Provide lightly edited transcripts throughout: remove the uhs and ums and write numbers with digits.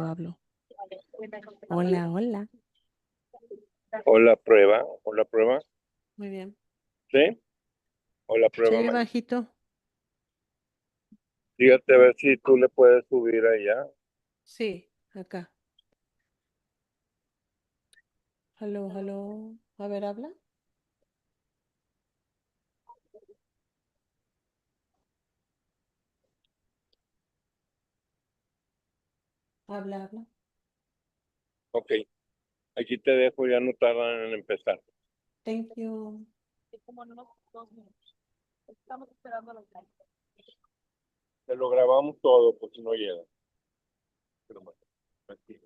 Hablo. Hola, hola. Hola, prueba. Hola, prueba. Muy bien. ¿Sí? Hola, prueba. Sí, bajito. Fíjate a ver si tú le puedes subir allá. Sí, acá. Aló. A ver, habla. Habla. Ok. Aquí te dejo, ya no tardan en empezar. Thank you. Como en unos 2 minutos. Estamos esperando a los guys. Te lo grabamos todo, pues si no llega. Pero bueno, aquí.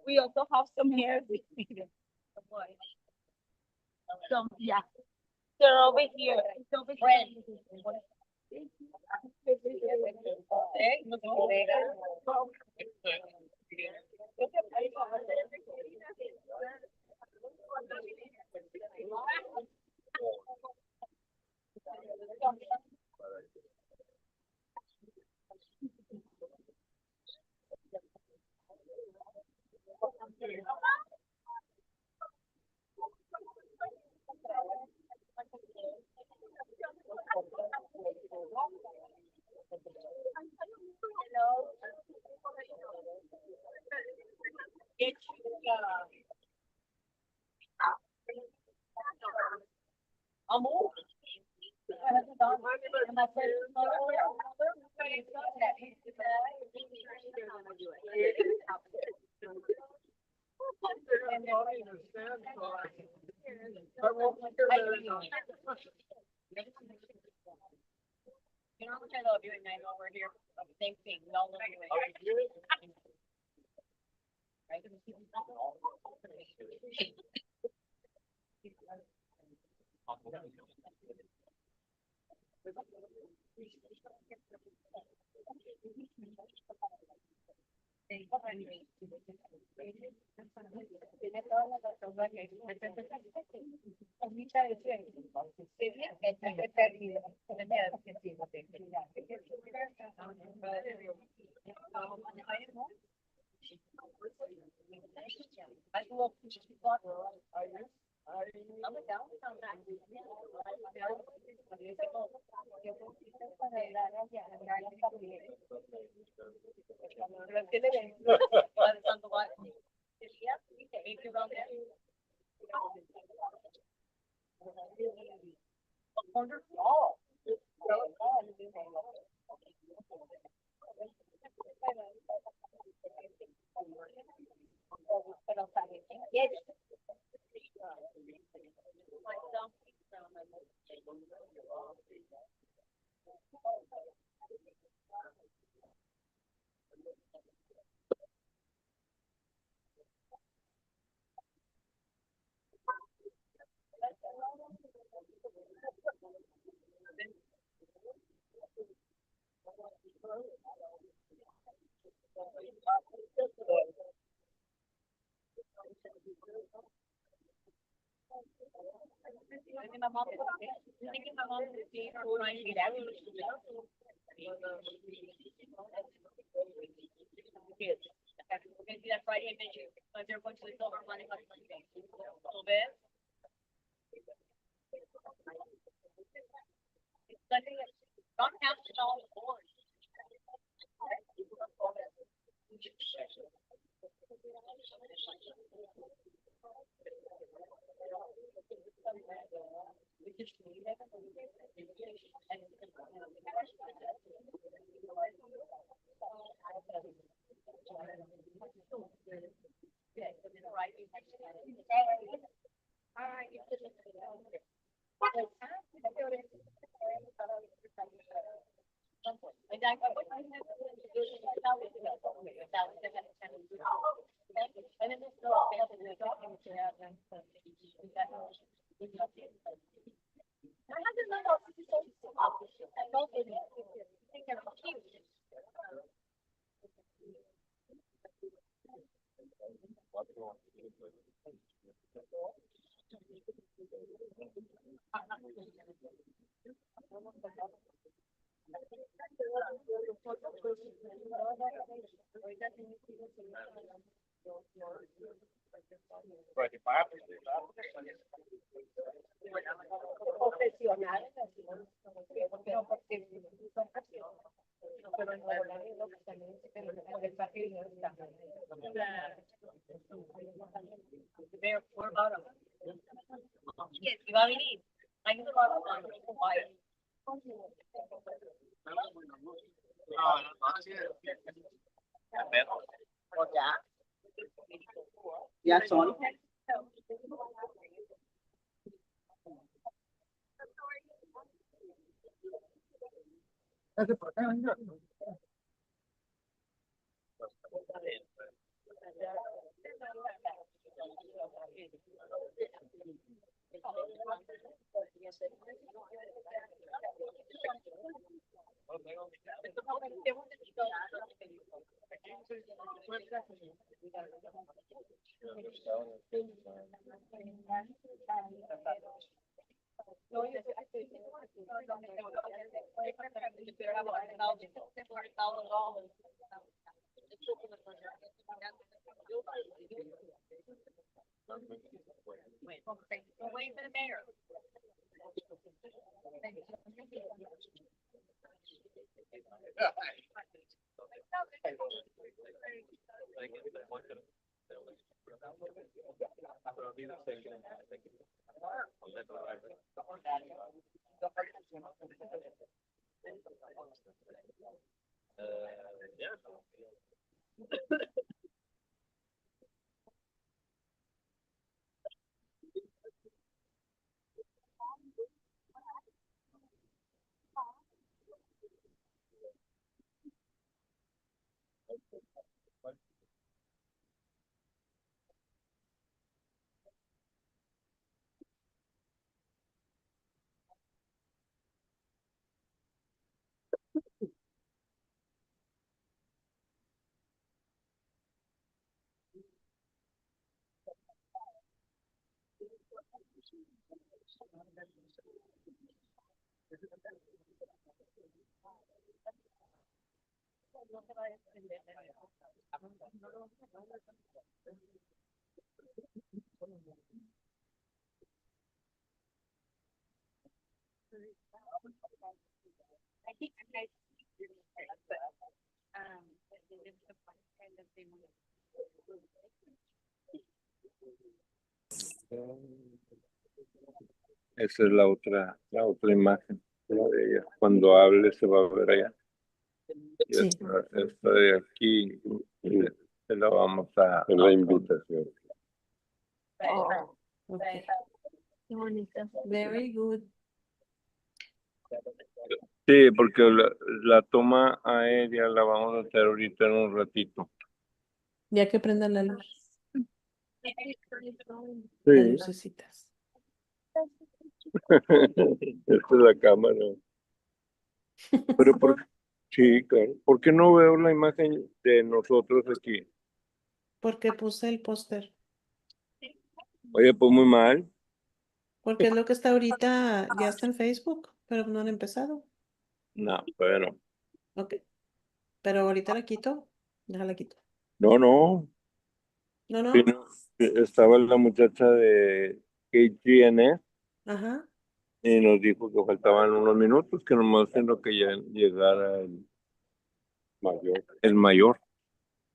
We also have some here. Some, yeah. They're over here. It's over You know what I love you and I know we're here for the same thing. We all love you. Right? Tiene todas las cosas que Friday menu, but they're going to the silver money a little bit. Don't have to know the board. Profesionales, y va a venir. Hay un Ya son. Esa es la otra imagen, la de ella. Cuando hable se va a ver allá. Y Sí. esta de aquí se la vamos a... Es la invitación. Oh, okay. Qué bonito. Very good. Sí, porque la toma aérea la vamos a hacer ahorita en un ratito. Ya que prendan la luz. Sí. Las lucecitas. Esta es la cámara. Pero sí, claro. ¿Por qué no veo la imagen de nosotros aquí? Porque puse el póster. Oye, pues muy mal. Porque es lo que está ahorita, ya está en Facebook, pero no han empezado. No, bueno. Ok. Pero ahorita la quito. Déjala quito. No, no. No, no. Vino- estaba la muchacha de KGN Ajá. y nos dijo que faltaban unos minutos, que nomás en lo que ya llegara el mayor.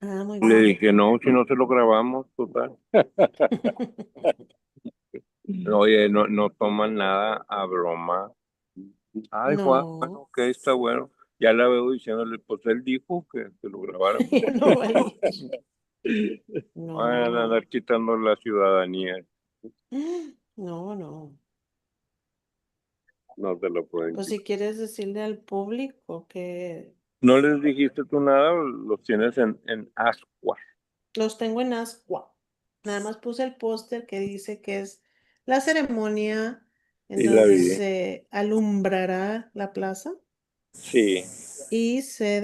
Ah, muy Le bien. dije, no, si no se lo grabamos, total. Oye, no, no toman nada a broma. Ay, Juan, bueno, No. ok, está bueno. Ya la veo diciéndole, pues él dijo que lo grabaran. Yo no voy a ir. Van a No. andar quitando la ciudadanía. No, no. No te lo pueden Pues quitar. si quieres decirle al público que ¿No les dijiste tú nada? Los tienes en Ascua. los tengo en Ascua. Nada más puse el póster que dice que es la ceremonia en Sí, la donde vi. se alumbrará la plaza Sí, y se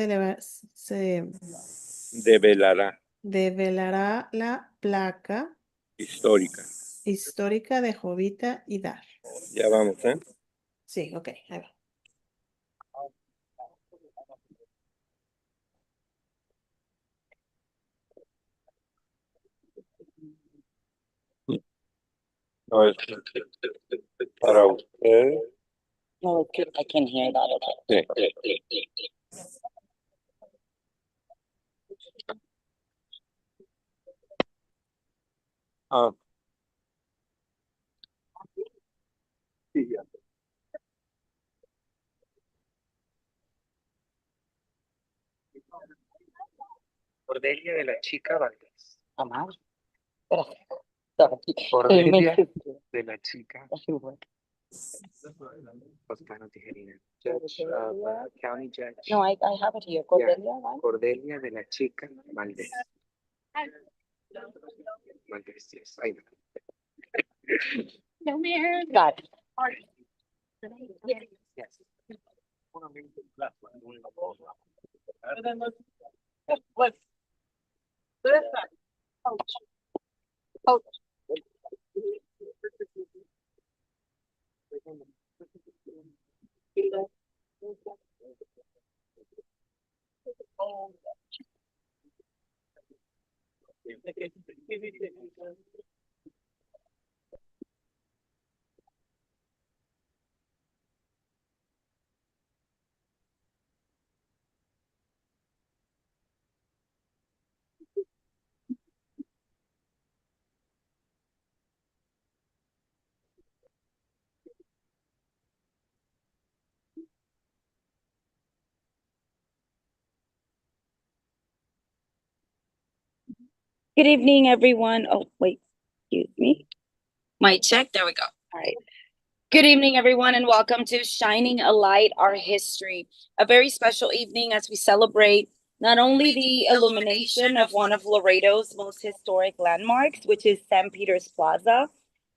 develará. develará la placa Histórica. histórica de Jovita y Dar. Ya vamos, ¿eh? Sí, ok, ahí va. No, es para usted. No, I can hear that, okay. Sí. Ah, sí, ya. Cordelia de la chica Valdés. Amar. Espera. Sorry. Cordelia Me- de la chica Toscano Tijerina. Judge, County Judge. No, I have it here. Cordelia, right? Cordelia de la chica Valdés. Valdés, yes. Ahí va. No, man. Got it. Yes. Good evening, everyone. Oh, wait, excuse me. Mic check. There we go. All right. Good evening, everyone, and welcome to Shining a Light, Our History, a very special evening as we celebrate not only the illumination of one of Laredo's most historic landmarks, which is St. Peter's Plaza,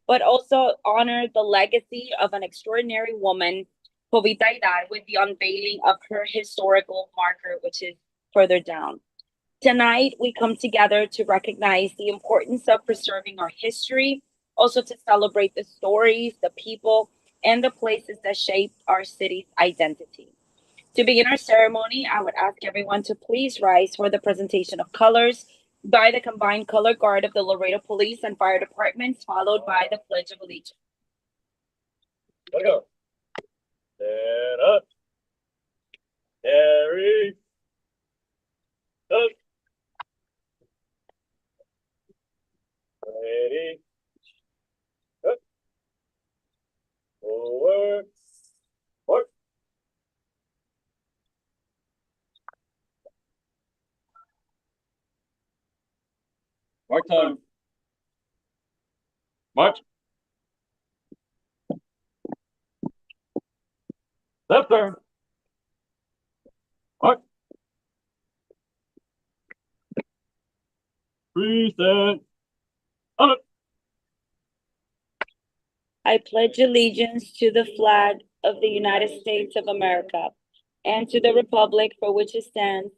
but also honor the legacy of an extraordinary woman, Jovita Hidar, with the unveiling of her historical marker, which is further down. Tonight, we come together to recognize the importance of preserving our history, also to celebrate the stories, the people, and the places that shape our city's identity. To begin our ceremony, I would ask everyone to please rise for the presentation of colors by the combined color guard of the Laredo Police and Fire Departments, followed by the Pledge of Allegiance. Stand up. Harry. Up. Ready. Up. Forward. Forward. Mark time. March. Left turn. March. Reset. On it. I pledge allegiance to the flag of the United States of America and to the republic for which it stands,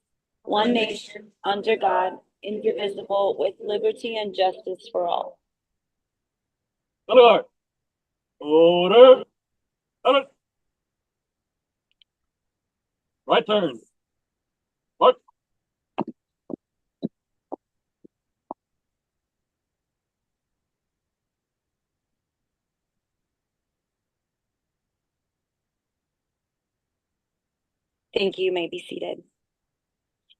one nation, under God, indivisible, with liberty and justice for all. Order. Order. Order. Right turn. March. Thank you. You may be seated.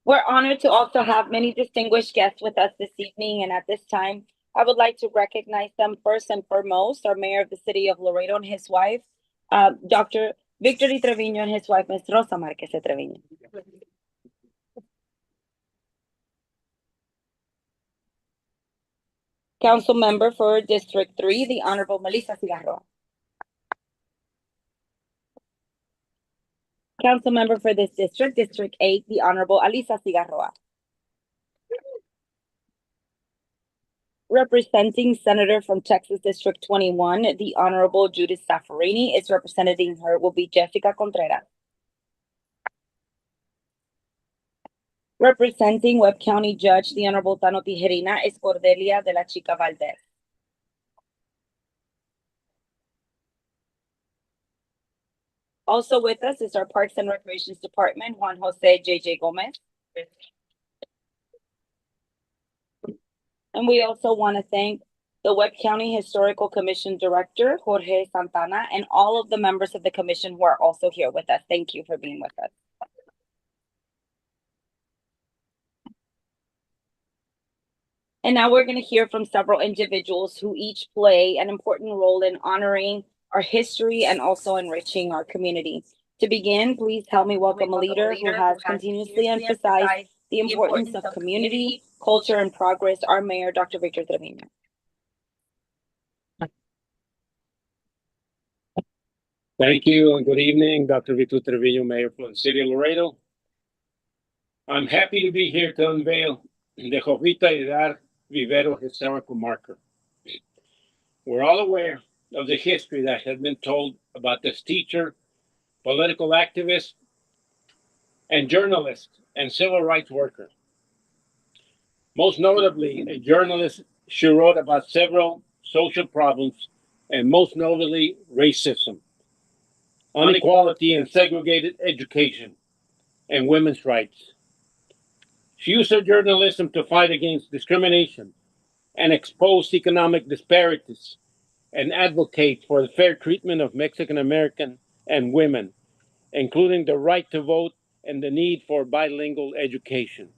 We're honored to also have many distinguished guests with us this evening, and at this time, I would like to recognize them first and foremost, our mayor of the city of Laredo and his wife, Dr. Victory Trevino, and his wife, Ms. Rosa Marquez Trevino. Council member for District 3, the Honorable Melissa Cigarroa. Council member for this district, District 8, the Honorable Alisa Cigarroa. Representing Senator from Texas District 21, the Honorable Judith Saffarini. Is representing her will be Jessica Contreras. Representing Webb County Judge, the Honorable Tano Tijerina, is Cordelia de la Chica Valdez. Also with us is our Parks and Recreations Department, Juan Jose J.J. Gomez. And we also want to thank the Webb County Historical Commission Director, Jorge Santana, and all of the members of the commission who are also here with us. Thank you for being with us. And now we're going to hear from several individuals who each play an important role in honoring our history and also enriching our community. To begin, please help me welcome a leader who has continuously emphasized the importance of community, culture, and progress, our mayor, Dr. Victor Trevino. Thank you and good evening, Dr. Victor Trevino, Mayor for the City of Laredo. I'm happy to be here to unveil the Jovita Hidar Vivero Historical Marker. We're all aware of the history that has been told about this teacher, political activist, and journalist and civil rights worker. Most notably, a journalist, she wrote about several social problems and most notably racism, inequality and segregated education, and women's rights. She used her journalism to fight against discrimination and expose economic disparities and advocate for the fair treatment of Mexican American and women, including the right to vote and the need for bilingual education.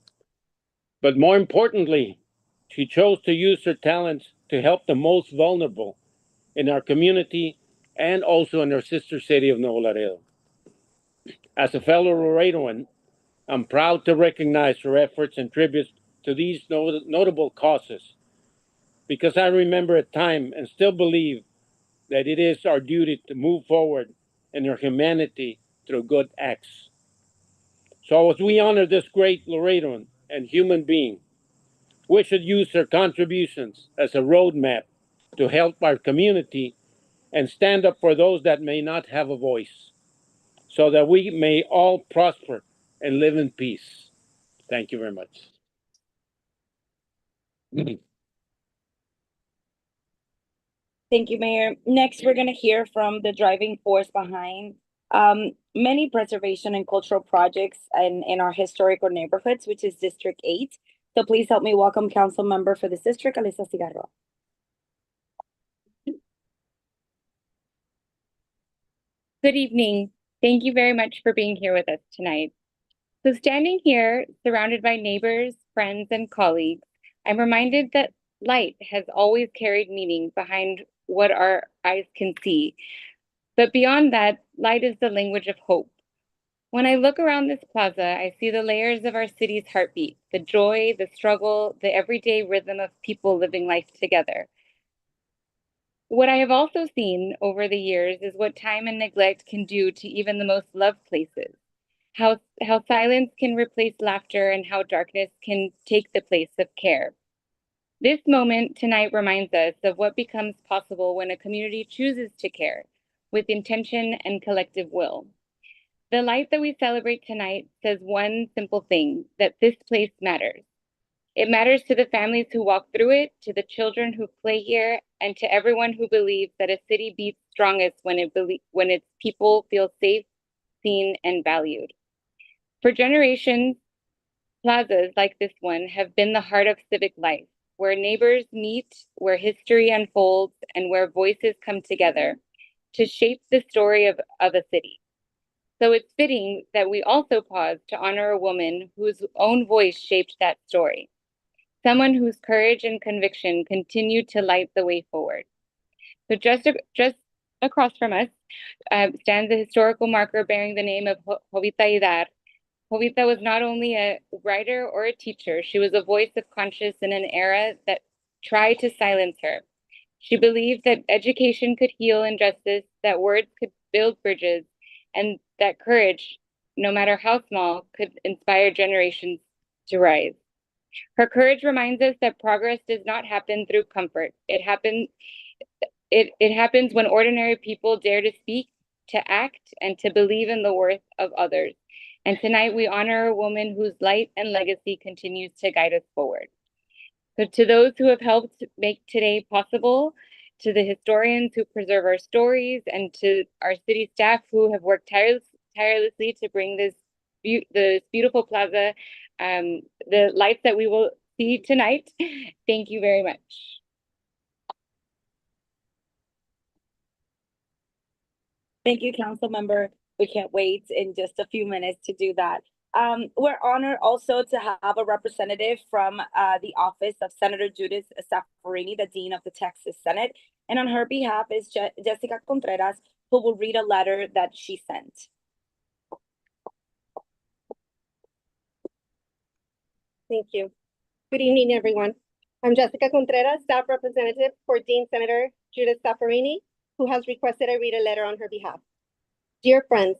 But more importantly, she chose to use her talents to help the most vulnerable in our community and also in our sister city of Nuevo Laredo. As a fellow Laredoan, I'm proud to recognize her efforts and tributes to these notable causes, because I remember a time and still believe that it is our duty to move forward in our humanity through good acts. So as we honor this great Laredoan and human being, we should use her contributions as a roadmap to help our community and stand up for those that may not have a voice, so that we may all prosper and live in peace. Thank you very much. Thank you, Mayor. Next, we're going to hear from the driving force behind many preservation and cultural projects in our historical neighborhoods, which is District 8. So please help me welcome Council Member for this district, Alisa Cigarroa. Good evening. Thank you very much for being here with us tonight. So standing here, surrounded by neighbors, friends, and colleagues, I'm reminded that light has always carried meaning behind what our eyes can see. But beyond that, light is the language of hope. When I look around this plaza, I see the layers of our city's heartbeat, the joy, the struggle, the everyday rhythm of people living life together. What I have also seen over the years is what time and neglect can do to even the most loved places. How silence can replace laughter and how darkness can take the place of care. This moment tonight reminds us of what becomes possible when a community chooses to care with intention and collective will. The light that we celebrate tonight says one simple thing, that this place matters. It matters to the families who walk through it, to the children who play here, and to everyone who believes that a city beats strongest when its people feel safe, seen, and valued. For generations, plazas like this one have been the heart of civic life, where neighbors meet, where history unfolds, and where voices come together to shape the story of a city. So it's fitting that we also pause to honor a woman whose own voice shaped that story, someone whose courage and conviction continue to light the way forward. So just across from us stands a historical marker bearing the name of Jovita Idar. Jovita was not only a writer or a teacher, she was a voice of conscience in an era that tried to silence her. She believed that education could heal injustice, that words could build bridges, and that courage, no matter how small, could inspire generations to rise. Her courage reminds us that progress does not happen through comfort. It happens when ordinary people dare to speak, to act, and to believe in the worth of others. And tonight we honor a woman whose light and legacy continues to guide us forward. So to those who have helped make today possible, to the historians who preserve our stories, and to our city staff who have worked tirelessly to bring this beautiful plaza, the lights that we will see tonight, thank you very much. Thank you, council member. We can't wait in just a few minutes to do that. We're honored also to have a representative from the office of Senator Judith Saffarini, the Dean of the Texas Senate. And on her behalf is Jessica Contreras, who will read a letter that she sent. Thank you. Good evening, everyone. I'm Jessica Contreras, staff representative for Dean Senator Judith Saffarini, who has requested I read a letter on her behalf. Dear friends,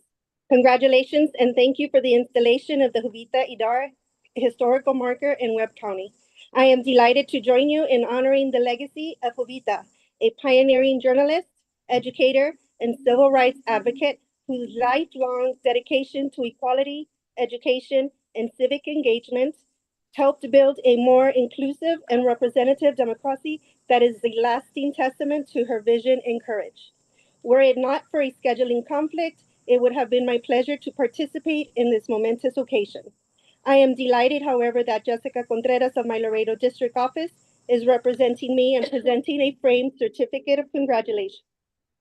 congratulations and thank you for the installation of the Jovita Idar historical marker in Webb County. I am delighted to join you in honoring the legacy of Jovita, a pioneering journalist, educator, and civil rights advocate whose lifelong dedication to equality, education, and civic engagement helped build a more inclusive and representative democracy that is a lasting testament to her vision and courage. Were it not for a scheduling conflict, it would have been my pleasure to participate in this momentous occasion. I am delighted, however, that Jessica Contreras of my Laredo District Office is representing me and presenting a framed certificate of congratulations.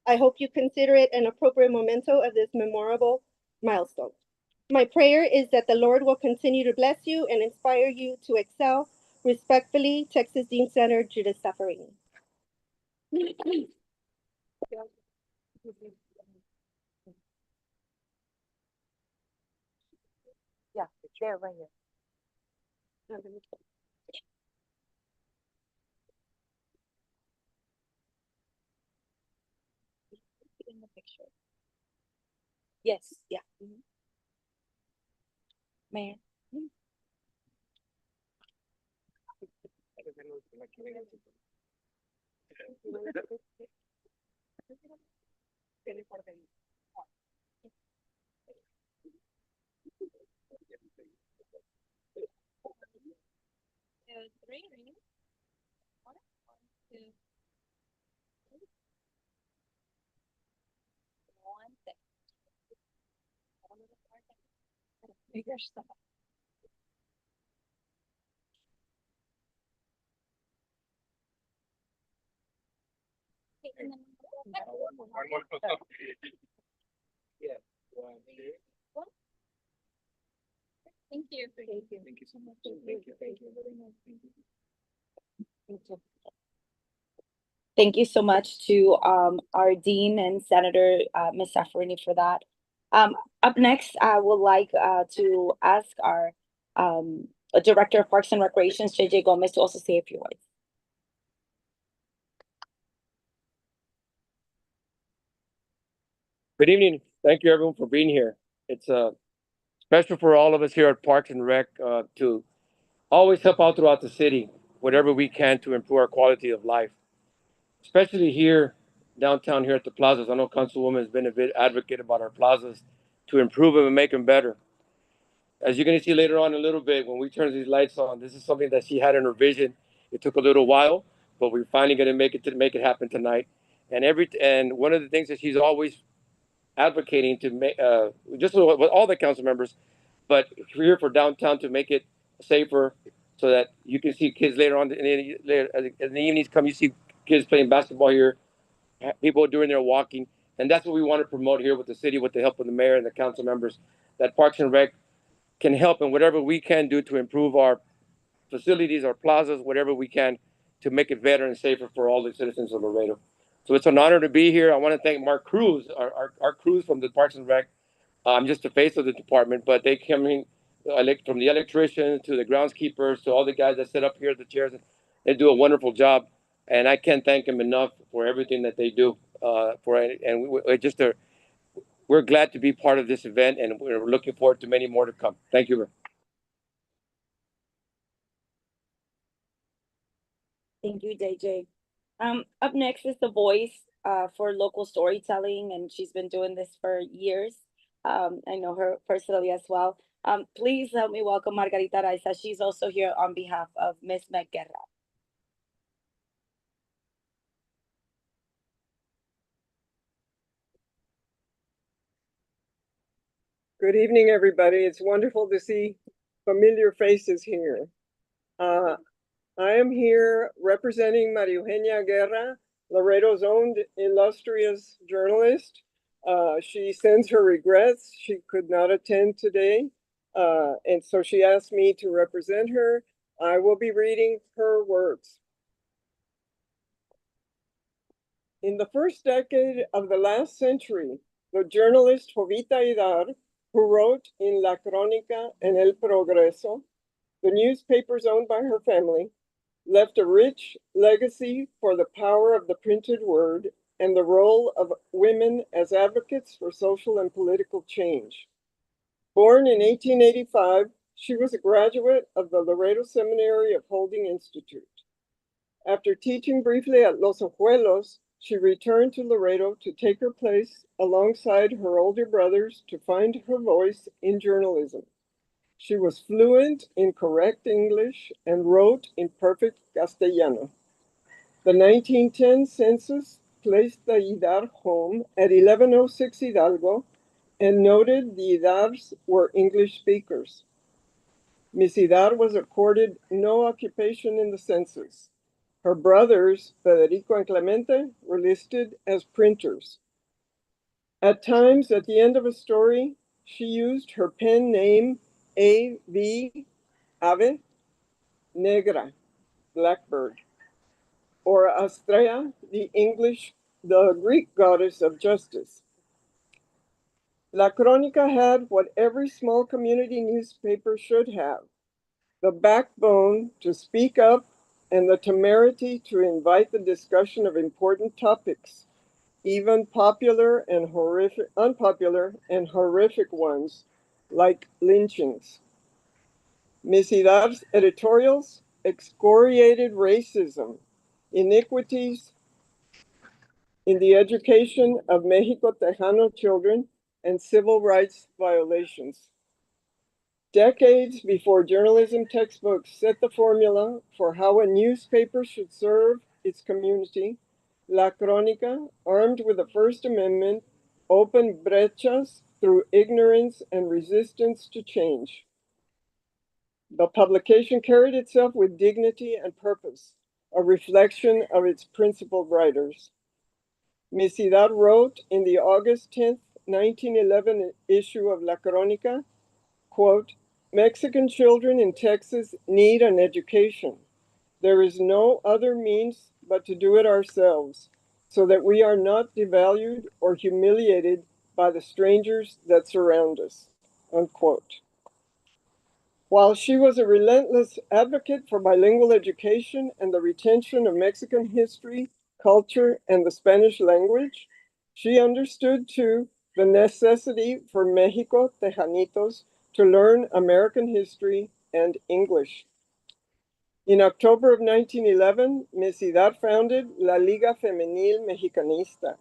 I hope you consider it an appropriate memento of this memorable milestone. My prayer is that the Lord will continue to bless you and inspire you to excel. Respectfully, Texas Dean Senator Judith Saffarini. Yeah, the chair right here. In the picture. Yes, yeah. Mayor. Thank you. Thank you. Thank you so much. Thank you. Thank you very much. Thank you. Thank you. Thank you so much to our Dean and Senator Ms. Saffarini for that. Up next, I would like to ask our Director of Parks and Recreations, JJ Gomez, to also say a few words. Good evening. Thank you, everyone, for being here. It's special for all of us here at Parks and Rec to always help out throughout the city. whatever we can to improve our quality of life, especially here downtown here at the plazas. I know Councilwoman has been a bit advocate about our plazas to improve them and make them better. As you're going to see later on a little bit, when we turn these lights on, this is something that she had in her vision. It took a little while, but we're finally going to make it happen tonight. And one of the things that she's always advocating to make, just with all the council members, but here for downtown to make it safer, so that you can see kids later on in the evenings. Come, you see kids playing basketball here, people doing their walking, and that's what we want to promote here with the city, with the help of the mayor and the council members. That Parks and Rec can help in whatever we can do to improve our facilities, our plazas, whatever we can to make it better and safer for all the citizens of Laredo. So it's an honor to be here. I want to thank Mark Cruz, our crews from the Parks and Rec. I'm just the face of the department, but they come in from the electricians to the groundskeepers to all the guys that sit up here at the chairs. They do a wonderful job, and I can't thank them enough for everything that they do. We're glad to be part of this event, and we're looking forward to many more to come. Thank you. Thank you, JJ. Up next is the voice for local storytelling, and she's been doing this for years. I know her personally as well. Please help me welcome Margarita Raiza. She's also here on behalf of Miss Meg Guerra. Good evening, everybody. It's wonderful to see familiar faces here. I am here representing Maria Eugenia Guerra, Laredo's own illustrious journalist. She sends her regrets. She could not attend today, and so she asked me to represent her. I will be reading her words. In the first decade of the last century, the journalist Jovita Idar, who wrote in La Crónica and El Progreso, the newspapers owned by her family, left a rich legacy for the power of the printed word and the role of women as advocates for social and political change. Born in 1885, she was a graduate of the Laredo Seminary of Holding Institute. After teaching briefly at Los Ojuelos, she returned to Laredo to take her place alongside her older brothers to find her voice in journalism. She was fluent in correct English and wrote in perfect Castellano. The 1910 census placed the Idar home at 1106 Hidalgo and noted the Idars were English speakers. Miss Idar was accorded no occupation in the census. Her brothers, Federico and Clemente, were listed as printers. At times, at the end of a story, she used her pen name A.V. Ave Negra, blackbird, or Astrea, the Greek goddess of justice. La Crónica had what every small community newspaper should have: the backbone to speak up and the temerity to invite the discussion of important topics, even unpopular and horrific ones, like lynchings. Miss Idar's editorials excoriated racism, iniquities in the education of Mexico Tejano children, and civil rights violations. Decades before journalism textbooks set the formula for how a newspaper should serve its community, La Crónica, armed with the First Amendment, opened brechas through ignorance and resistance to change. The publication carried itself with dignity and purpose, a reflection of its principled writers. Miss Idar wrote in the August 10th, 1911 issue of La Crónica, quote, "Mexican children in Texas need an education. There is no other means but to do it ourselves, so that we are not devalued or humiliated by the strangers that surround us," unquote. While she was a relentless advocate for bilingual education and the retention of Mexican history, culture, and the Spanish language, she understood too the necessity for Mexico Tejanitos to learn American history and English. In October of 1911, Miss Idar founded La Liga Femenil Mexicanista,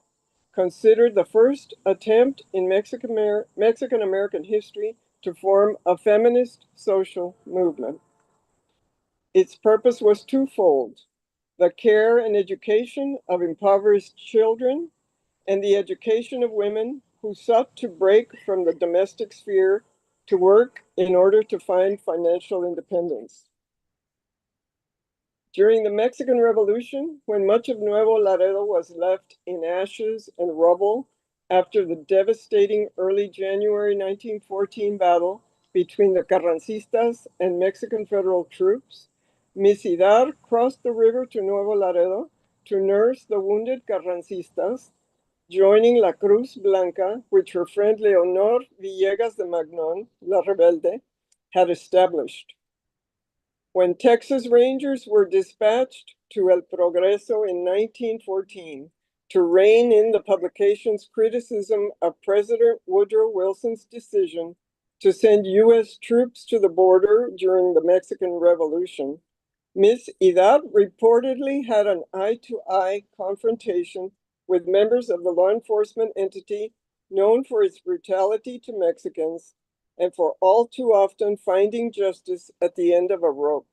considered the first attempt in Mexican-American history to form a feminist social movement. Its purpose was twofold: the care and education of impoverished children and the education of women who sought to break from the domestic sphere to work in order to find financial independence. During the Mexican Revolution, when much of Nuevo Laredo was left in ashes and rubble after the devastating early January 1914 battle between the Carrancistas and Mexican federal troops, Miss Idar crossed the river to Nuevo Laredo to nurse the wounded Carrancistas, joining La Cruz Blanca, which her friend Leonor Villegas de Magnon, La Rebelde, had established. When Texas Rangers were dispatched to El Progreso in 1914 to rein in the publication's criticism of President Woodrow Wilson's decision to send U.S. troops to the border during the Mexican Revolution, Miss Idar reportedly had an eye-to-eye confrontation with members of the law enforcement entity known for its brutality to Mexicans and for all too often finding justice at the end of a rope.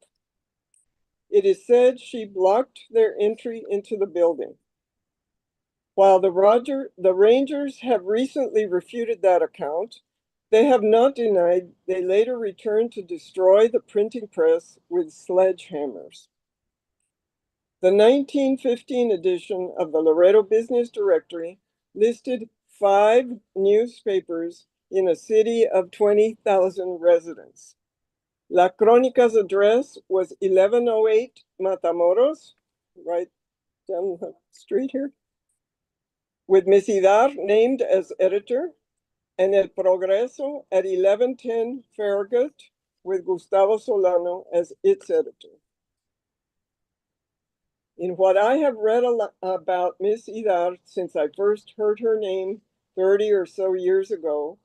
It is said she blocked their entry into the building. While the Rangers have recently refuted that account, they have not denied they later returned to destroy the printing press with sledgehammers. The 1915 edition of the Laredo Business Directory listed 5 newspapers in a city of 20,000 residents. La Crónica's address was 1108 Matamoros, right down the street here, with Miss Idar named as editor, and El Progreso at 1110 Farragut, with Gustavo Solano as its editor. In what I have read about Miss Idar since I first heard her name 30 or so years ago,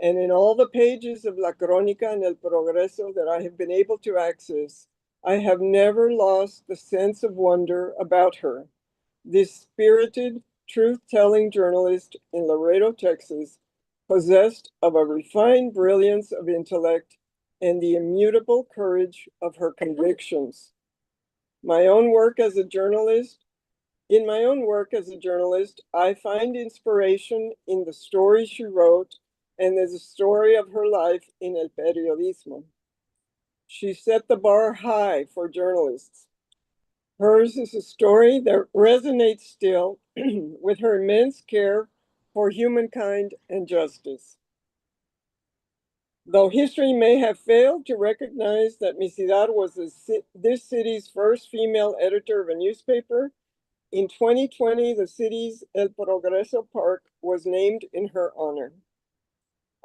and in all the pages of La Crónica and El Progreso that I have been able to access, I have never lost the sense of wonder about her, this spirited, truth-telling journalist in Laredo, Texas, possessed of a refined brilliance of intellect and the immutable courage of her convictions. In my own work as a journalist, I find inspiration in the stories she wrote and the story of her life in El Periodismo. She set the bar high for journalists. Hers is a story that resonates still with her immense care for humankind and justice. Though history may have failed to recognize that Miss Idar was this city's first female editor of a newspaper, in 2020, the city's El Progreso Park was named in her honor.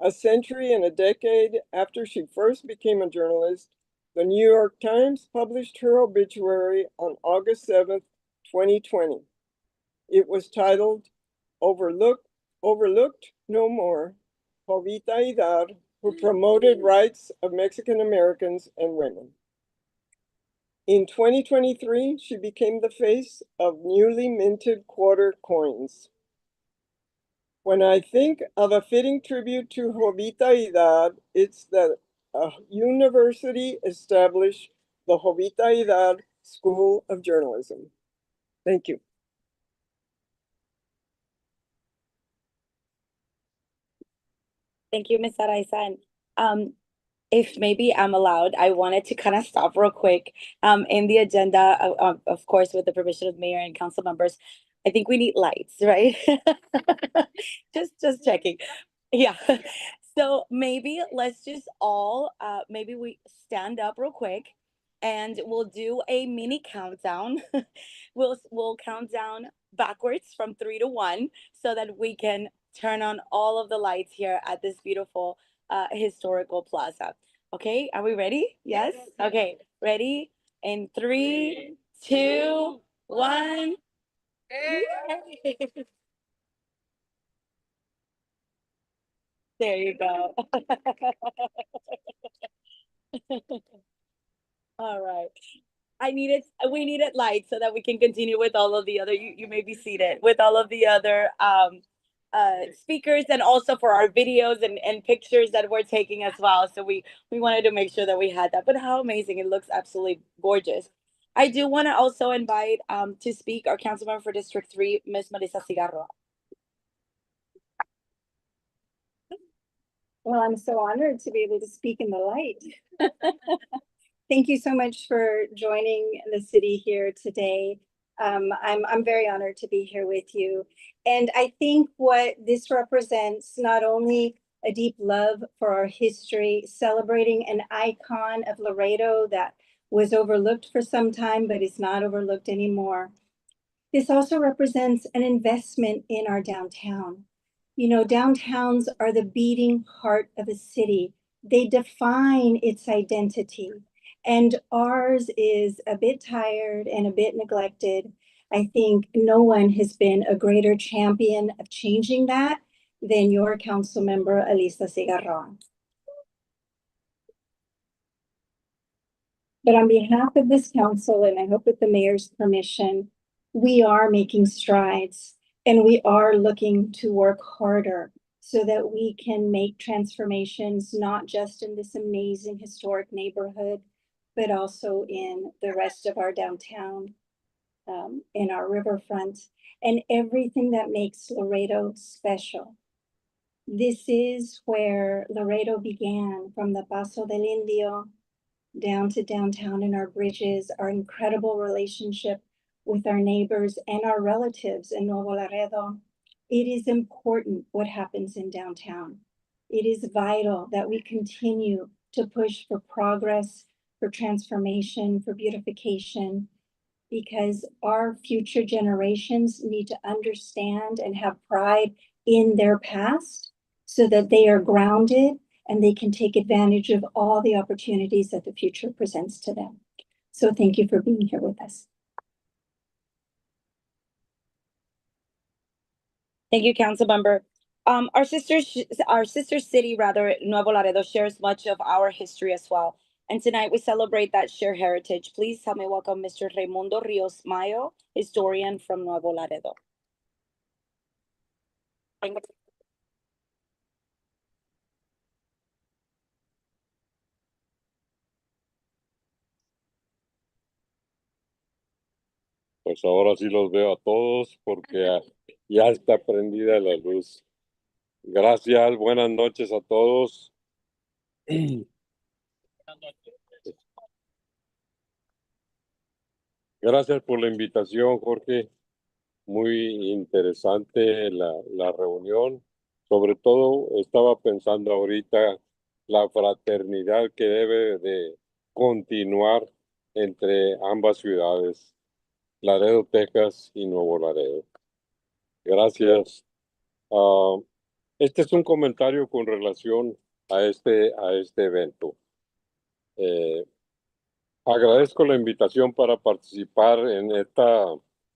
A century and a decade after she first became a journalist, the New York Times published her obituary on August 7th, 2020. It was titled, Overlooked No More, Jovita Idar, who promoted rights of Mexican Americans and women. In 2023, she became the face of newly minted quarter coins. When I think of a fitting tribute to Jovita Idar, it's that a university established the Jovita Idar School of Journalism. Thank you. Thank you, Ms. Araiza. If maybe I'm allowed, I wanted to kind of stop real quick in the agenda, of course, with the permission of mayor and council members. I think we need lights, right? just checking. Yeah. So maybe let's just all, maybe we stand up real quick and we'll do a mini countdown. We'll count down backwards from 3 to 1 so that we can turn on all of the lights here at this beautiful historical plaza. Okay, are we ready? Yes? Okay, ready? In 3, 2, 1. There you go. All right. we needed light so that we can continue with all of the other, you may be seated, with all of the other speakers, and also for our videos and pictures that we're taking as well. So we wanted to make sure that we had that. But how amazing, it looks absolutely gorgeous. I do want to also invite to speak our councilmember for District 3, Ms. Marisa Cigarro. Well, I'm so honored to be able to speak in the light. Thank you so much for joining the city here today. I'm very honored to be here with you. And I think what this represents, not only a deep love for our history, celebrating an icon of Laredo that was overlooked for some time, but is not overlooked anymore. This also represents an investment in our downtown. You know, downtowns are the beating heart of a city. They define its identity. And ours is a bit tired and a bit neglected. I think no one has been a greater champion of changing that than your council member, Elisa Cigarron. But on behalf of this council, and I hope with the mayor's permission, we are making strides and we are looking to work harder so that we can make transformations, not just in this amazing historic neighborhood, but also in the rest of our downtown, in our riverfront, and everything that makes Laredo special. This is where Laredo began, from the Paso del Indio down to downtown, and our bridges, our incredible relationship with our neighbors and our relatives in Nuevo Laredo. It is important what happens in downtown. It is vital that we continue to push for progress, for transformation, for beautification, because our future generations need to understand and have pride in their past so that they are grounded and they can take advantage of all the opportunities that the future presents to them. So thank you for being here with us. Thank you, Councilmember. Our sister city, Nuevo Laredo, shares much of our history as well. And tonight we celebrate that shared heritage. Please help me welcome Mr. Raimundo Rios Mayo, historian from Nuevo Laredo. Pues ahora sí los veo a todos porque ya está prendida la luz. Gracias, buenas noches a todos. Gracias por la invitación, Jorge. Muy interesante la reunión. Sobre todo estaba pensando ahorita la fraternidad que debe de continuar entre ambas ciudades, Laredo, Texas y Nuevo Laredo. Gracias. Este es un comentario con relación a este evento. Agradezco la invitación para participar en esta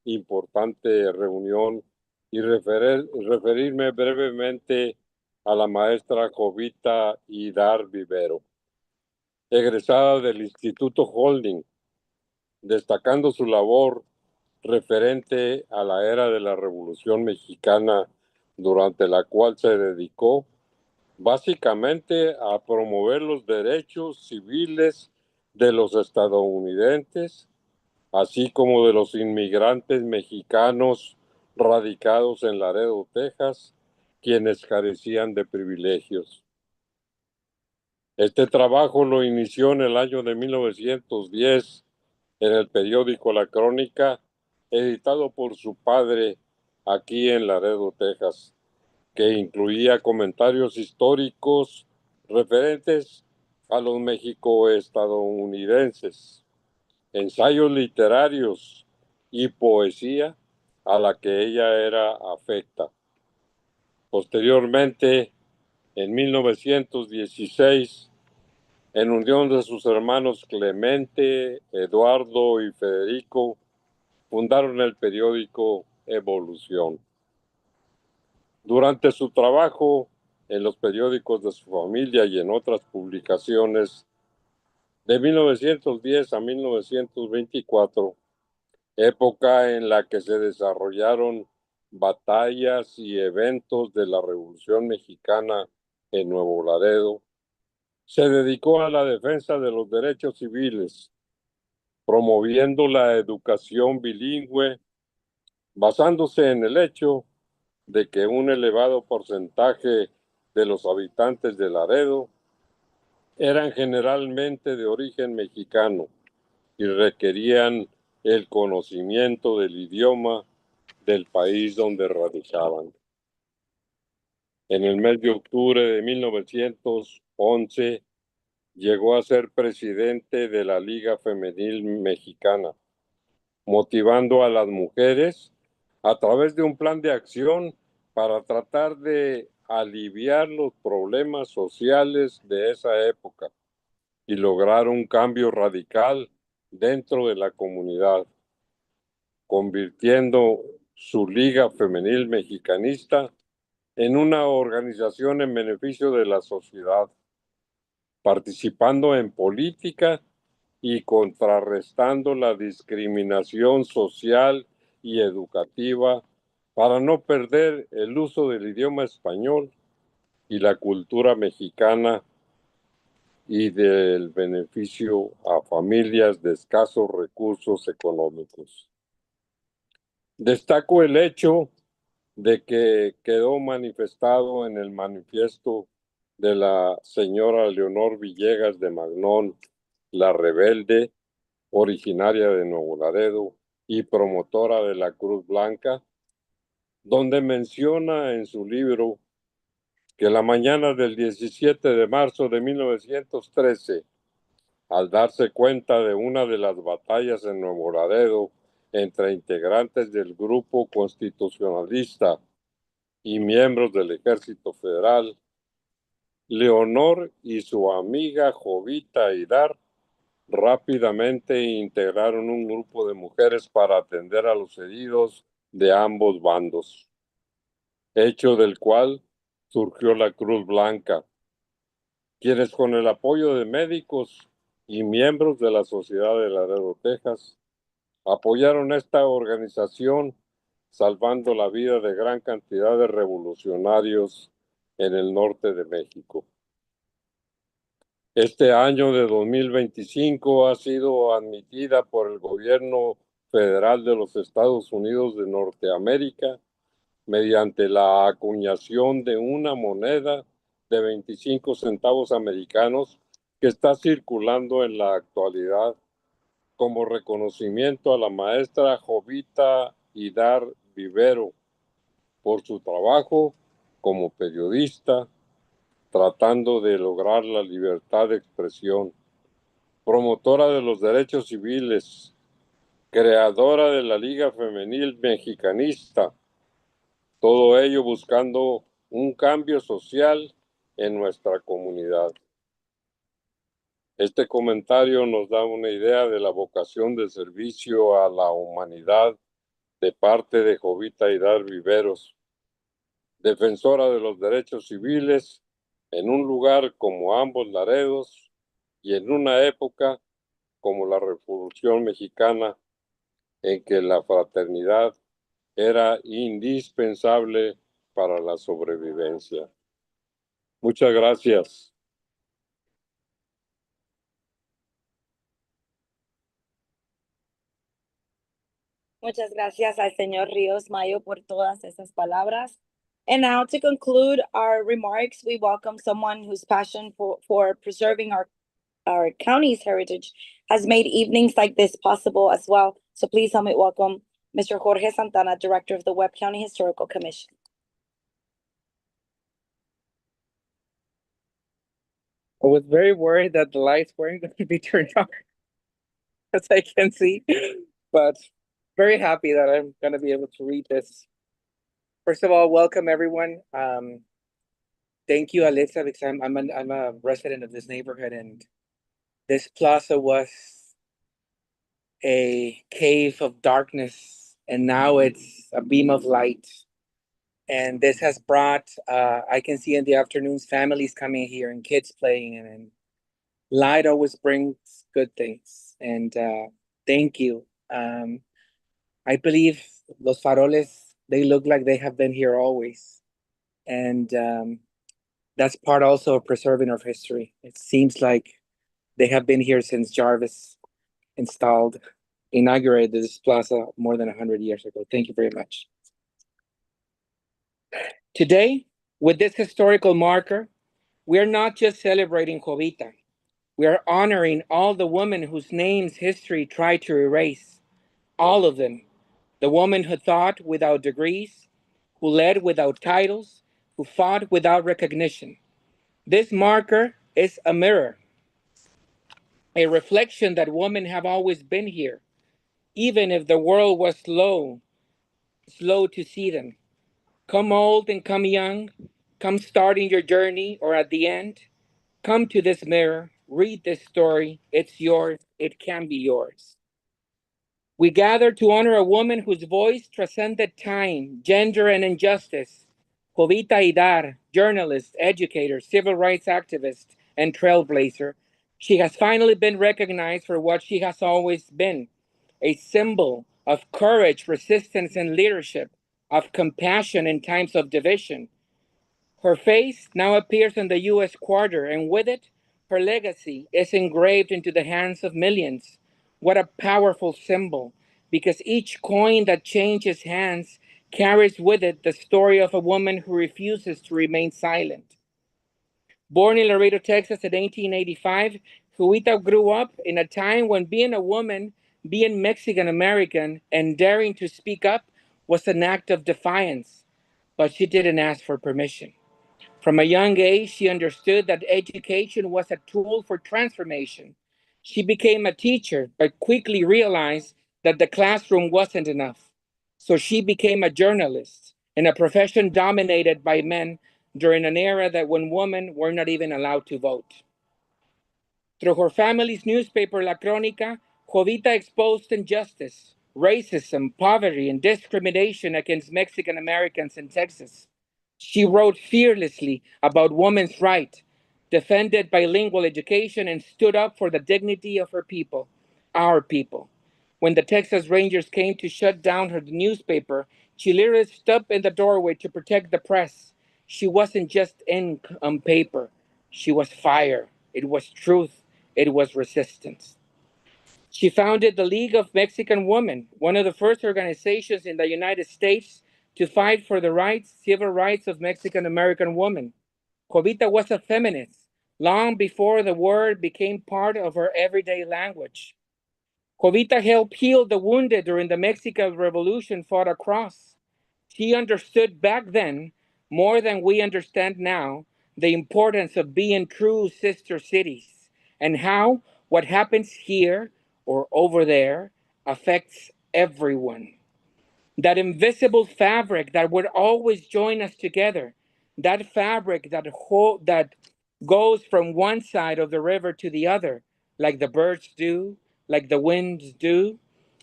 importante reunión y referirme brevemente a la maestra Jovita Idar Vivero, egresada del Instituto Holding, destacando su labor referente a la era de la Revolución Mexicana, durante la cual se dedicó básicamente a promover los derechos civiles de los estadounidenses, así como de los inmigrantes mexicanos radicados en Laredo, Texas, quienes carecían de privilegios. Este trabajo lo inició en el año de 1910 en el periódico La Crónica, editado por su padre aquí en Laredo, Texas, que incluía comentarios históricos referentes a los mexico-estadounidenses, ensayos literarios y poesía a la que ella era afecta. Posteriormente, en 1916, en unión de sus hermanos Clemente, Eduardo y Federico, fundaron el periódico Evolución. Durante su trabajo en los periódicos de su familia y en otras publicaciones, de 1910 a 1924, época en la que se desarrollaron batallas y eventos de la Revolución Mexicana en Nuevo Laredo, se dedicó a la defensa de los derechos civiles, promoviendo la educación bilingüe, basándose en el hecho de que un elevado porcentaje de los habitantes de Laredo eran generalmente de origen mexicano y requerían el conocimiento del idioma del país donde radicaban. En el mes de octubre de 1911 llegó a ser presidente de la Liga Femenil Mexicana, motivando a las mujeres a través de un plan de acción para tratar de aliviar los problemas sociales de esa época y lograr un cambio radical dentro de la comunidad, convirtiendo su Liga Femenil Mexicanista en una organización en beneficio de la sociedad, participando en política y contrarrestando la discriminación social y educativa para no perder el uso del idioma español y la cultura mexicana y del beneficio a familias de escasos recursos económicos. Destaco el hecho de que quedó manifestado en el manifiesto de la señora Leonor Villegas de Magnón, la rebelde, originaria de Nuevo Laredo y promotora de la Cruz Blanca, donde menciona en su libro que la mañana del 17 de marzo de 1913, al darse cuenta de una de las batallas en Nuevo Laredo entre integrantes del grupo constitucionalista y miembros del Ejército Federal, Leonor y su amiga Jovita Hidar rápidamente integraron un grupo de mujeres para atender a los heridos de ambos bandos, hecho del cual surgió la Cruz Blanca, quienes con el apoyo de médicos y miembros de la Sociedad de Laredo, Texas, apoyaron esta organización, salvando la vida de gran cantidad de revolucionarios en el norte de México. Este año de 2025 ha sido admitida por el gobierno federal de los Estados Unidos de Norteamérica mediante la acuñación de una moneda de 25 centavos americanos que está circulando en la actualidad como reconocimiento a la maestra Jovita Hidar Vivero por su trabajo como periodista, tratando de lograr la libertad de expresión, promotora de los derechos civiles, creadora de la Liga Femenil Mexicanista, todo ello buscando un cambio social en nuestra comunidad. Este comentario nos da una idea de la vocación de servicio a la humanidad de parte de Jovita Hidar Viveros, defensora de los derechos civiles en un lugar como ambos Laredos y en una época como la Revolución Mexicana, en que la fraternidad era indispensable para la sobrevivencia. Muchas gracias. Muchas gracias al señor Ríos Mayo por todas esas palabras. And now to conclude our remarks, we welcome someone whose passion for preserving our county's heritage has made evenings like this possible as well. So please help me welcome Mr. Jorge Santana, Director of the Webb County Historical Commission. I was very worried that the lights weren't going to be turned on, as I can see, but very happy that I'm going to be able to read this. First of all, welcome everyone. Thank you, Alyssa, because I'm a resident of this neighborhood, and this plaza was a cave of darkness, and now it's a beam of light. And this has brought, I can see in the afternoons, families coming here and kids playing, and light always brings good things. And thank you. I believe Los Faroles, they look like they have been here always. And that's part also of preserving our history. It seems like they have been here since Jarvis inaugurated this plaza more than 100 years ago. Thank you very much. Today, with this historical marker, we are not just celebrating Jovita. We are honoring all the women whose names history tried to erase. All of them. The woman who thought without degrees, who led without titles, who fought without recognition. This marker is a mirror, a reflection that women have always been here, even if the world was slow to see them. Come old and come young, come starting your journey or at the end, come to this mirror, read this story, it's yours, it can be yours. We gather to honor a woman whose voice transcended time, gender, and injustice. Jovita Idar, journalist, educator, civil rights activist, and trailblazer. She has finally been recognized for what she has always been, a symbol of courage, resistance, and leadership, of compassion in times of division. Her face now appears in the U.S. Quarter, and with it, her legacy is engraved into the hands of millions. What a powerful symbol, because each coin that changes hands carries with it the story of a woman who refuses to remain silent. Born in Laredo, Texas in 1885, Jovita grew up in a time when being a woman, being Mexican American, and daring to speak up was an act of defiance, but she didn't ask for permission. From a young age, she understood that education was a tool for transformation. She became a teacher, but quickly realized that the classroom wasn't enough. So she became a journalist in a profession dominated by men during an era that when women were not even allowed to vote. Through her family's newspaper, La Crónica, Jovita exposed injustice, racism, poverty, and discrimination against Mexican Americans in Texas. She wrote fearlessly about women's rights, defended bilingual education, and stood up for the dignity of her people, our people. When the Texas Rangers came to shut down her newspaper, she literally stood in the doorway to protect the press. She wasn't just ink on paper. She was fire. It was truth. It was resistance. She founded the League of Mexican Women, one of the first organizations in the United States to fight for the rights, civil rights of Mexican American women. Jovita was a feminist long before the word became part of her everyday language. Jovita helped heal the wounded during the Mexican Revolution fought across. She understood back then, more than we understand now, the importance of being true sister cities and how what happens here or over there affects everyone. That invisible fabric that would always join us together, that fabric that goes from one side of the river to the other, like the birds do, like the winds do,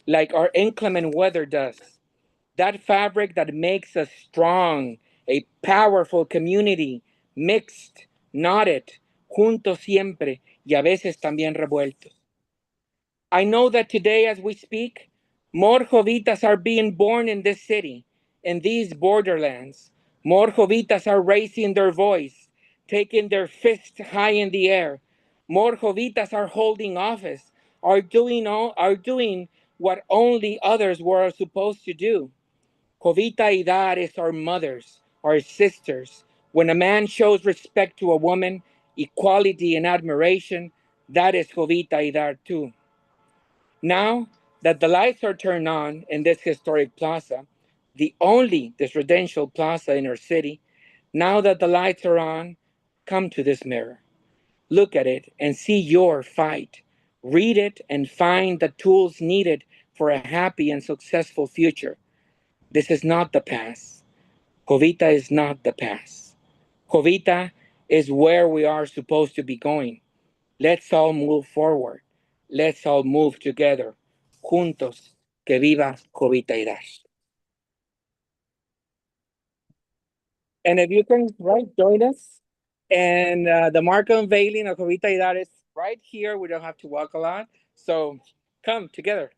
like our inclement weather does. That fabric that makes us strong, a powerful community, mixed, knotted, juntos siempre, y a veces también revueltos. I know that today, as we speak, more Jovitas are being born in this city, in these borderlands. More Jovitas are raising their voice, taking their fist high in the air. More Jovitas are holding office, are doing what only others were supposed to do. Jovita Idar is our mothers, our sisters. When a man shows respect to a woman, equality and admiration, that is Jovita Idar too. Now that the lights are turned on in this historic plaza, the only residential plaza in our city, now that the lights are on, come to this mirror. Look at it and see your fight. Read it and find the tools needed for a happy and successful future. This is not the past. Jovita is not the past. Jovita is where we are supposed to be going. Let's all move forward. Let's all move together. Juntos, que viva Jovita Idar. And if you can join us, and the mark unveiling of Jovita Idar is right here. We don't have to walk a lot. So come together.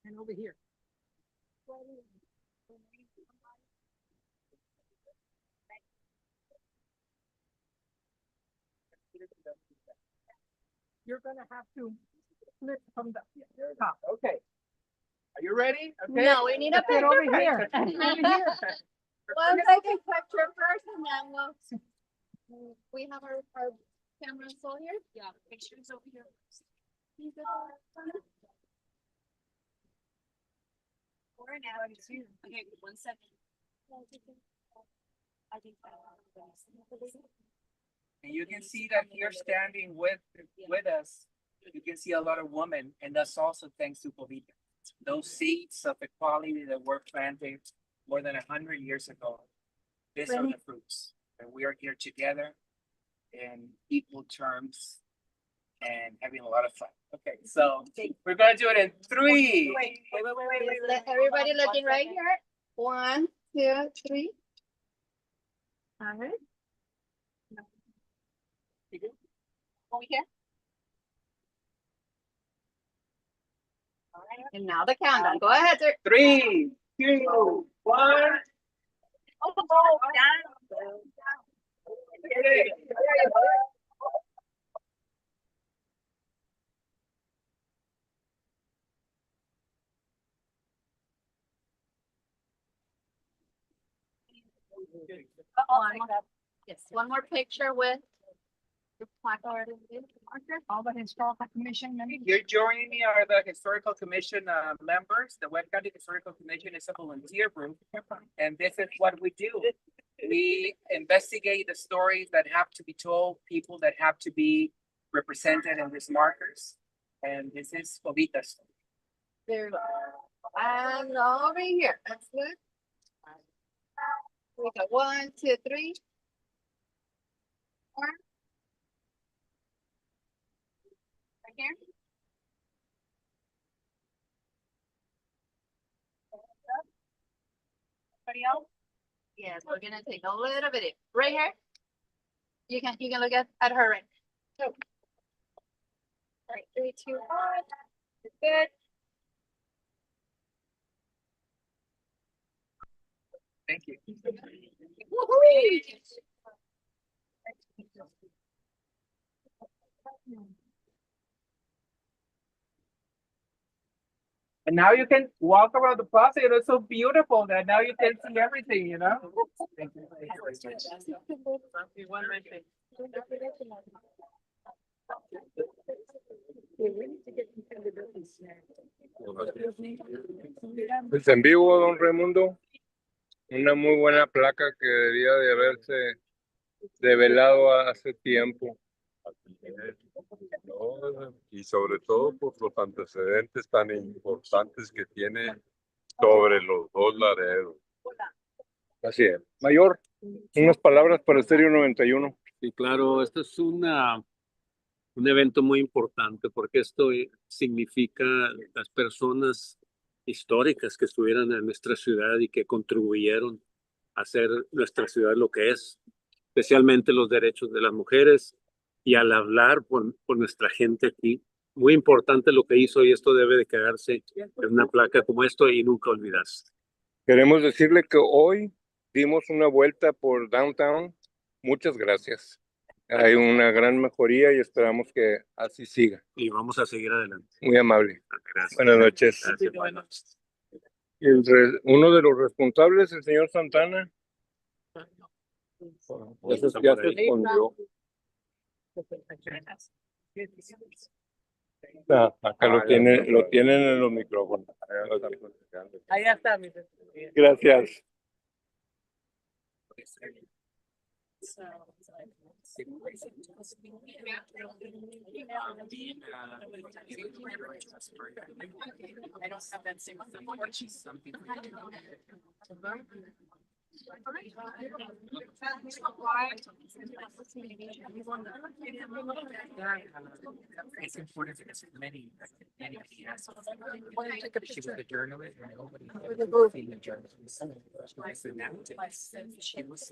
And over here. You're gonna have to flip from the top. Okay. Are you ready? Okay. No, we need a Let's get picture over here. first. Over here. We'll take a picture first and then we have our cameras all here? Yeah, pictures over here. Okay, 1 second. And you can see that here standing with us, you can see a lot of women, and that's also thanks to Jovita. Those seeds of equality that were planted more than 100 years ago, these are the fruits. And we are here together in equal terms and having a lot of fun. Okay, so we're gonna do it in 3. Wait. Everybody looking right here. 1, 2, 3. All right. Over here. All right, and now the countdown. Go ahead, sir. 3, 2, 1. Yes, one more picture with the placard and the marker. All the historical commission members. Here joining me are the historical commission members. The Webb County Historical Commission is a volunteer group, and this is what we do. We investigate the stories that have to be told, people that have to be represented in these markers, and this is Jovita's story. There. And over here. That's good. We got 1, 2, 3. 4. Right here. Anybody else? Yes, we're gonna take a little bit right here. You can look at her right. So, all right, 3, 2, 1. Good. Thank you. And now you can walk around the plaza. It is so beautiful that now you can see everything, you know? Thank you. Pues en vivo, don Raimundo, una muy buena placa que debía de haberse develado hace tiempo. No, y sobre todo por los antecedentes tan importantes que tiene sobre los 2 Laredos. Así es. Mayor, unas palabras para Estéreo 91. Sí, claro, esto es un evento muy importante porque esto significa las personas históricas que estuvieron en nuestra ciudad y que contribuyeron a hacer nuestra ciudad lo que es, especialmente los derechos de las mujeres y al hablar por nuestra gente aquí. Muy importante lo que hizo y esto debe de quedarse en una placa como esto y nunca olvidarse. Queremos decirle que hoy dimos una vuelta por Downtown. Muchas gracias. Hay una gran mejoría y esperamos que así siga. Y vamos a seguir adelante. Muy amable. Gracias. Buenas noches. Gracias, buenas noches. Uno de los responsables, el señor Santana. Ese ya se escondió. Acá lo tienen en los micrófonos. Allá está, mi Gracias. I don't have that same Portuguese. It's important because many aspects. When I took a picture with the journalist, nobody seen the journalist. She was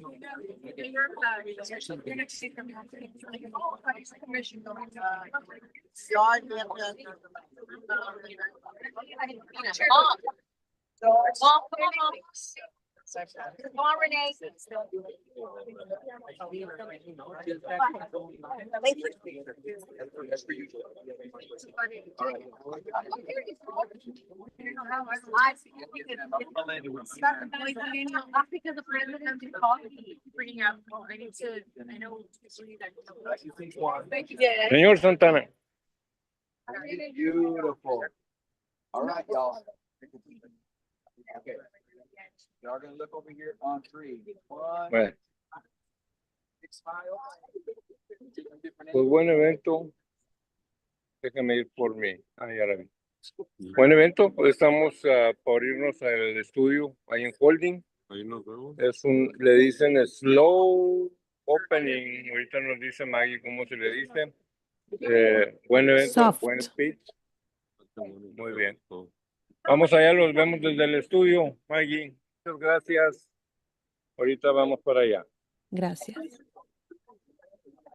Come on, Renee. Because the president did call me, bringing up, I need to, I know. Señor Santana. Beautiful. All right, y'all. Okay. Y'all gonna look over here on 3. 1. Bueno, Big smile. pues buen evento. Déjame ir por mí. Ya la vi. Buen evento. Pues estamos por irnos al estudio ahí en Holding. Ahí nos vemos. Le dicen slow opening. Ahorita nos dice Maggie cómo se le dice. Buen evento, Soft. buen speech. Muy bien. Vamos allá, los vemos desde el estudio, Maggie. Muchas gracias. Ahorita vamos para allá. Gracias.